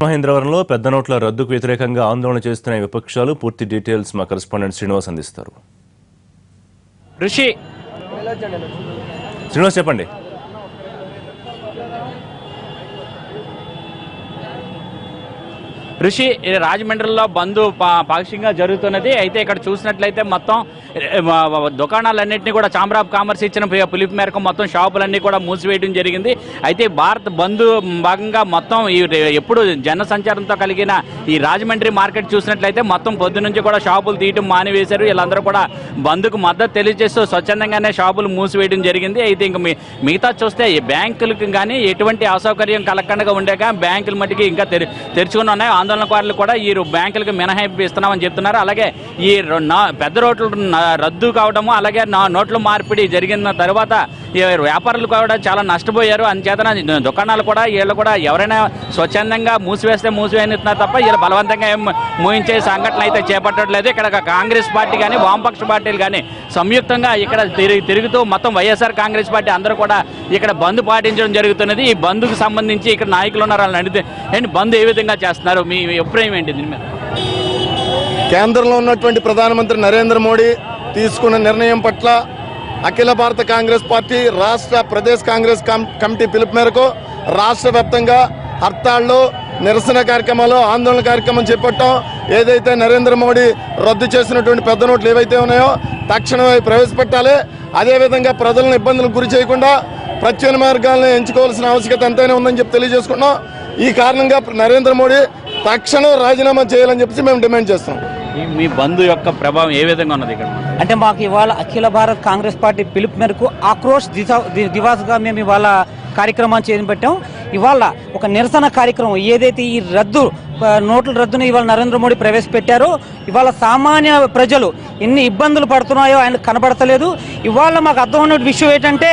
రాజమహేంద్రవరంలో పెద్ద నోట్ల రద్దుకు వ్యతిరేకంగా ఆందోళన చేస్తున్న విపక్షాలు. పూర్తి డీటెయిల్స్ మా కరెస్పాండెంట్ శ్రీనివాస్ అందిస్తారు. శ్రీనివాస్ చెప్పండి. ఋషి, రాజమండ్రిలో బంద్ పాక్షికంగా జరుగుతున్నది. అయితే ఇక్కడ చూసినట్లయితే మొత్తం దుకాణాలన్నింటినీ కూడా ఛాంబర్ ఆఫ్ కామర్స్ ఇచ్చిన పిలుపు మేరకు మొత్తం షాపులన్నీ కూడా మూసివేయడం జరిగింది. అయితే భారత్ బంద్ భాగంగా మొత్తం ఎప్పుడు జన సంచారంతో కలిగిన ఈ రాజమండ్రి మార్కెట్ చూసినట్లయితే మొత్తం పొద్దు నుంచి కూడా షాపులు తీయటం మానివేశారు. వీళ్ళందరూ కూడా బంద్కు మద్దతు తెలియజేస్తూ స్వచ్ఛందంగానే షాపులు మూసివేయడం జరిగింది. అయితే ఇంక మిగతా చూస్తే బ్యాంకులకు కానీ ఎటువంటి అసౌకర్యం కలగకుండా ఉండేగా బ్యాంకులు మటుకు ఇంకా తెరుచుకుని ఉన్నాయి. ఆందోళనకారులు కూడా ఈ బ్యాంకులకు మినహాయింపు ఇస్తున్నామని చెప్తున్నారు. అలాగే ఈ పెద్ద రోడ్లు రద్దు కావడము, అలాగే నోట్ల మార్పిడి జరిగిన తర్వాత వ్యాపారులు కూడా చాలా నష్టపోయారు. అందుచేతన దుకాణాలు కూడా వీళ్ళు కూడా ఎవరైనా స్వచ్ఛందంగా మూసివేస్తున్నారు తప్ప వీళ్ళు బలవంతంగా మూయించే సంఘటన అయితే చేపట్టట్లేదు. ఇక్కడ కాంగ్రెస్ పార్టీ కానీ వామపక్ష పార్టీలు కానీ సంయుక్తంగా ఇక్కడ తిరుగుతూ మొత్తం వైఎస్ఆర్ కాంగ్రెస్ పార్టీ అందరూ కూడా ఇక్కడ బంద్ పాటించడం జరుగుతున్నది. ఈ బంద్కు సంబంధించి ఇక్కడ నాయకులు ఉన్నారు, వాళ్ళని అడిగితే ఏంటి బంద్ ఏ విధంగా చేస్తున్నారు, మీ అభిప్రాయం ఏంటి దీని మీద? కేంద్రంలో ఉన్నటువంటి ప్రధానమంత్రి నరేంద్ర మోడీ తీసుకున్న నిర్ణయం పట్ల అఖిల భారత కాంగ్రెస్ పార్టీ రాష్ట్ర ప్రదేశ్ కాంగ్రెస్ కమిటీ పిలుపు మేరకు రాష్ట్ర వ్యాప్తంగా హర్తాళ్లు, నిరసన కార్యక్రమాలు, ఆందోళన కార్యక్రమం చేపట్టాం. ఏదైతే నరేంద్ర మోడీ రద్దు చేసినటువంటి పెద్ద నోట్లు ఏవైతే ఉన్నాయో తక్షణమే ప్రవేశపెట్టాలి. అదేవిధంగా ప్రజలను ఇబ్బందులకు గురి చేయకుండా ప్రత్యామ్నాయ మార్గాలను ఎంచుకోవాల్సిన ఆవశ్యకత ఎంతైనా ఉందని చెప్పి తెలియజేసుకుంటున్నాం. ఈ కారణంగా నరేంద్ర మోడీ తక్షణం రాజీనామా చేయాలని చెప్పి మేము డిమాండ్ చేస్తున్నాం. మీ బంద్ యొక్క ప్రభావం ఏ విధంగా ఉన్నది ఇక్కడ? అంటే మాకు ఇవాళ అఖిల భారత్ కాంగ్రెస్ పార్టీ పిలుపు మేరకు ఆక్రోష్ దివాస్గా మేము ఇవాళ కార్యక్రమాన్ని చేపట్టాం. ఇవాళ ఒక నిరసన కార్యక్రమం ఏదైతే ఈ నోట్ల రద్దును ఇవాళ నరేంద్ర మోడీ ప్రవేశపెట్టారో ఇవాళ సామాన్య ప్రజలు ఎన్ని ఇబ్బందులు పడుతున్నాయో ఆయన కనబడతలేదు. ఇవాళ మాకు అర్థమైన విషయం ఏంటంటే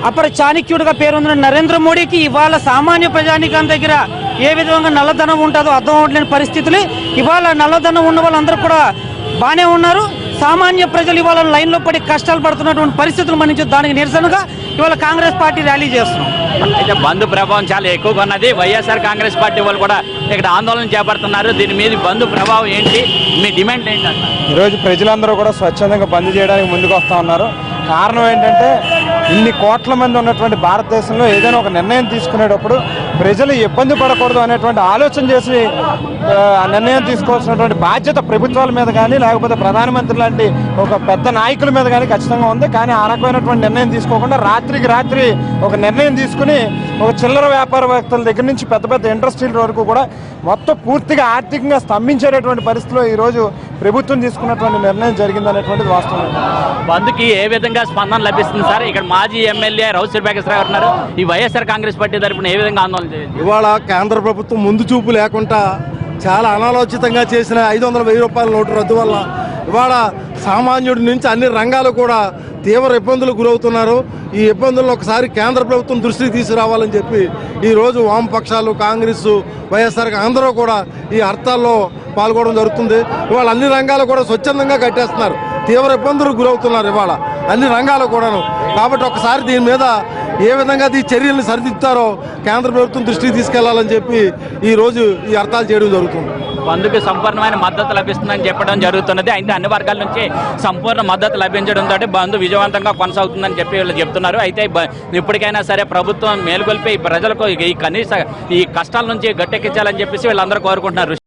అపర చాణక్యుడిగా పేరొందిన నరేంద్ర మోడీకి ఇవాళ సామాన్య ప్రజానికం దగ్గర ఏ విధంగా నల్లధనం ఉంటుందో అర్థం అవ్వలేని పరిస్థితులు. ఇవాళ నల్లధనం ఉన్న వాళ్ళందరూ కూడా బాగానే ఉన్నారు. సామాన్య ప్రజలు ఇవాళ లైన్లో పడి కష్టాలు పడుతున్నటువంటి పరిస్థితులు మన్నించి దానికి నిరసనగా ఇవాళ కాంగ్రెస్ పార్టీ ర్యాలీ చేస్తున్నాం. అయితే బంద్ ప్రభావం చాలా ఎక్కువగా ఉన్నది. వైఎస్ఆర్ కాంగ్రెస్ పార్టీ వాళ్ళు కూడా ఇక్కడ ఆందోళన చేపడుతున్నారు. దీని మీద బంద్ ప్రభావం ఏంటి, మీ డిమాండ్ ఏంటంట? ఈరోజు ప్రజలందరూ కూడా స్వచ్ఛందంగా బంద్ చేయడానికి ముందుకు వస్తూ ఉన్నారు. కారణం ఏంటంటే ఇన్ని కోట్ల మంది ఉన్నటువంటి భారతదేశంలో ఏదైనా ఒక నిర్ణయం తీసుకునేటప్పుడు ప్రజలు ఇబ్బంది పడకూడదు అనేటువంటి ఆలోచన చేసి నిర్ణయం తీసుకోవాల్సినటువంటి బాధ్యత ప్రభుత్వాల మీద కానీ లేకపోతే ప్రధానమంత్రి లాంటి ఒక పెద్ద నాయకుల మీద కానీ ఖచ్చితంగా ఉంది. కానీ ఆ రకమైనటువంటి నిర్ణయం తీసుకోకుండా రాత్రికి రాత్రి ఒక నిర్ణయం తీసుకుని ఒక చిల్లర వ్యాపారవేత్తల దగ్గర నుంచి పెద్ద పెద్ద ఇండస్ట్రీల వరకు కూడా మొత్తం పూర్తిగా ఆర్థికంగా స్తంభించేటటువంటి పరిస్థితిలో ఈరోజు ప్రభుత్వం తీసుకున్నటువంటి నిర్ణయం జరిగిందనేటువంటిది వాస్తవం. బంద్కి ఏ విధంగా స్పందన లభిస్తుంది సార్? ఇక్కడ మాజీ ఎమ్మెల్యే రౌసర్ వెంకటేశ్వరరావు ఉన్నారు. ఈ వైఎస్ఆర్ కాంగ్రెస్ పార్టీ తరఫున ఏ విధంగా ఆందోళన చేయాలి? ఇవాళ కేంద్ర ప్రభుత్వం ముందు చూపు లేకుండా చాలా అనాలోచితంగా చేసిన 500,000 రూపాయల నోటు రద్దు వల్ల ఇవాళ సామాన్యుడి నుంచి అన్ని రంగాలు కూడా తీవ్ర ఇబ్బందులకు గురవుతున్నారు. ఈ ఇబ్బందులను ఒకసారి కేంద్ర ప్రభుత్వం దృష్టికి తీసుకురావాలని చెప్పి ఈరోజు వామపక్షాలు, కాంగ్రెస్, వైఎస్ఆర్ అందరూ కూడా ఈ హర్తాల్లో పాల్గొనడం జరుగుతుంది. ఇవాళ అన్ని రంగాలు కూడా స్వచ్ఛందంగా కట్టేస్తున్నారు. తీవ్ర ఇబ్బందులకు గురవుతున్నారు ఇవాళ అన్ని రంగాలు కూడాను. కాబట్టి ఒకసారి దీని మీద ఏ విధంగా ఈ చర్యలను సరిదిద్దుతారో కేంద్ర ప్రభుత్వం దృష్టికి తీసుకెళ్లాలని చెప్పి ఈరోజు ఈ హర్తాలు చేయడం జరుగుతుంది. బంద్కు సంపూర్ణమైన మద్దతు లభిస్తుందని చెప్పడం జరుగుతున్నది. అయితే అన్ని వర్గాల నుంచి సంపూర్ణ మద్దతు లభించడంతో బంద్ విజయవంతంగా కొనసాగుతుందని చెప్పి వీళ్ళు చెప్తున్నారు. అయితే ఇప్పటికైనా సరే ప్రభుత్వం మేలుకొల్పి ప్రజలకు ఈ కనీస ఈ కష్టాల నుంచి గట్టెక్కించాలని చెప్పేసి వీళ్ళందరూ కోరుకుంటున్నారు.